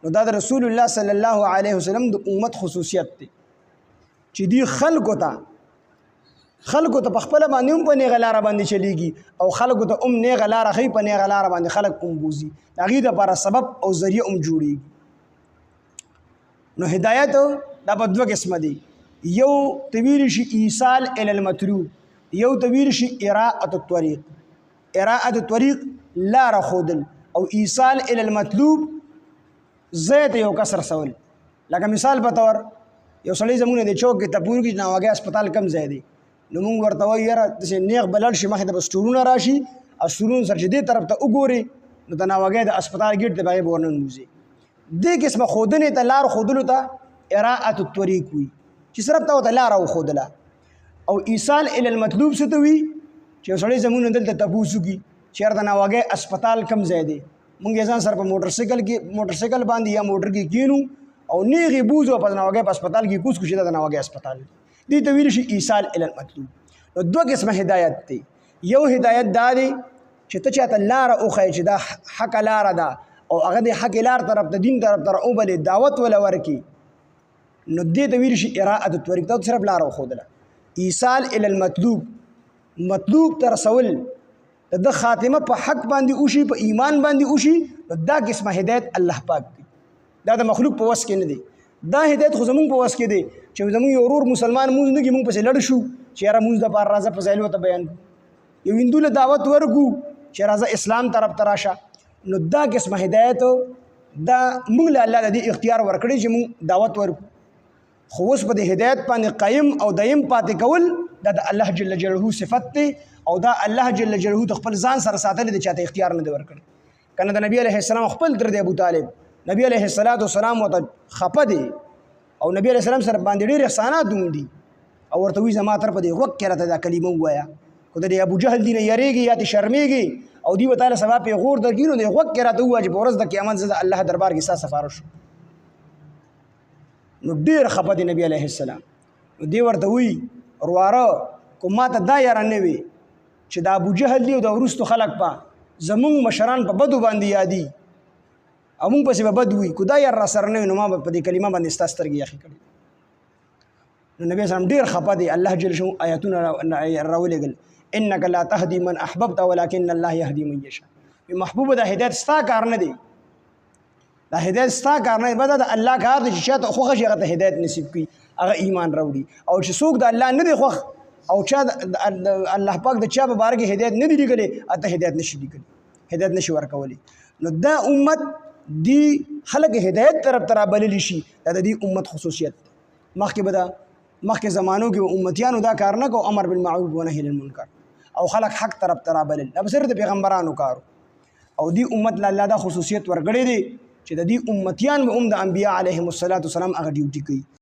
نو دا د رسول الله صلی الله علیه وسلم د امت خصوصیت دی چې دی خلکو ته په خپل باندې هم په نیغه لاره باندې چلیږي او خلکو ته هم نیغه لاره ښیي په نیغه لاره باندې خلک هم بوځي د هغې دپاره سبب او ذریعه هم جوړېږي نو هدایت دا په دوه قسمه دی یو ته ویلی شي ایصال الی المطلوب یو ته ویلی شي اراءة الطریق لاره ښودل او ایصال الی المطلوب ځای ته یو کس رسول لکه مثال په طور یو سړی زموږ نه د چوک کې تپور کې ناوګۍ هسپتال کم ځای دی نو موږ ورته وایو یاره داسې نیغ به لاړ شي مخې ته به سټورونه راشي او سټورونو سره چې دې طرف ته وګورې نو د ناوګۍ د هسپتال ګیټ دی په هغې به ورننوځي دې قسمه ښودنې ته لار ښودلو ته اراءة الطریق وي چې صرف ته ورته لاره وښودله او ایصال الی المطلوب څه ته وي چې یو سړی زموږ نه دلته تپوس وکړي چې یاره د ناوګۍ هسپتال کم ځای دی مونږ یې ځان سره په موټرسایکل باندې یا موټر کې کینو او نیغې بوځو په ناوګۍ په هسپتال کې کوز کړو چې دا د ناوګۍ هسپتال دی دې ته ویلی شي ایصال الی المطلوب نو دوه قسمه هدایت دی یو هدایت دا دی چې ته چاته لاره وښیې چې دا حقه لاره ده او هغه د حقې لار طرف ته دین طرف ته راوبلې دعوت وله ورکړي نو دې ته ویلی شي اراءة الطریق ته صرف لاره وښودله ایصال الی المطلوب مطلوب ته رسول د خاتمه په حق باندې وشي په ایمان باندې وشي نو دا قسمه هدایت الله پاک دی دا د مخلوق په وس کې نه دی دا هدایت خو زمونږ په وس کې دی چې زمونږ یو ورور مسلمان مونځ نه کړي مونږ پسې لړ شو چې یاره مونځ دپاره راځه فضایل ورته بیان یو هندو له دعوت ورکړو چې راځه اسلام طرف ته راشه نو دا قسمه هدایت دا مونږ له الله د دې اختیار ورکړی چې مونږ دعوت ورکړو خو اوس په دې هدایت باندې قایم او دایم پاتې کول دا د الله جل جلاله صفت دی او دا الله جل جلاله د خپل ځان سره ساتلی دی چاته اختیار نه دی ورکړی کنه د نبی علیه السلام خپل تر دی ابو طالب نبی علیه السلام ورته خفه دی او نبی علیه السلام سره باندې ډېر احسانات هم دي او ورته وایي زما طرفه دی غوږ کې راته دا کلمه ووایه خو د ابو جهل دی نه یریږي یا دې شرمېږي او دوی به تاله سبا پیغور درکړي نو د غوږ کې راته ووایه چې په ورځ د قیامت زه د الله دربار کې ستا سفارش نو ډېر خفه دی نبی علیه السلام نو دی ورته وایي ورواره کو ما ته دا یاره نه وي چې د ابو جهل دی او د وروستو خلک په زمونږ مشران په بدو باندې یادي او مونږ پسې به بد وي که دا یار را سره نه وي نو ما به په دې کلمه باندې ستا سترګې یخې کړي نو نبي اسلام ډېر خفه دی الله جل شانه آیاتونه راولېږل انک لا تهدي من احببت ولكن الله يهدي من يشاء محبوب دا هدایت ستا کار نه دی دا هدایت ستا کار نه دی دا د الله کار دی چې چاته خوښه شي هغه ته هدایت نصیب کړي هغه ایمان راوړي او چې څوک د الله نه دی خوښ او چا الله پاک د چا په باره کې هدایت نه دی لیکلی هغه ته هدایت نشي لیکلی هدایت نشي ورکولی نو دا امت دی خلک هدایت طرف ته رابللی شي دا د دې امت خصوصیت مخکې زمانو کې امتیانو دا کار نه کو امر بالمعروف و نهي عن المنکر او خلک حق طرف ته رابلل دا صرف د پیغمبرانو کارو او دې امت له الله دا خصوصیت ورکړی دی چې د دې امتیان به هم د انبیا علیهم الصلاة والسلام هغه ډیوټي کوي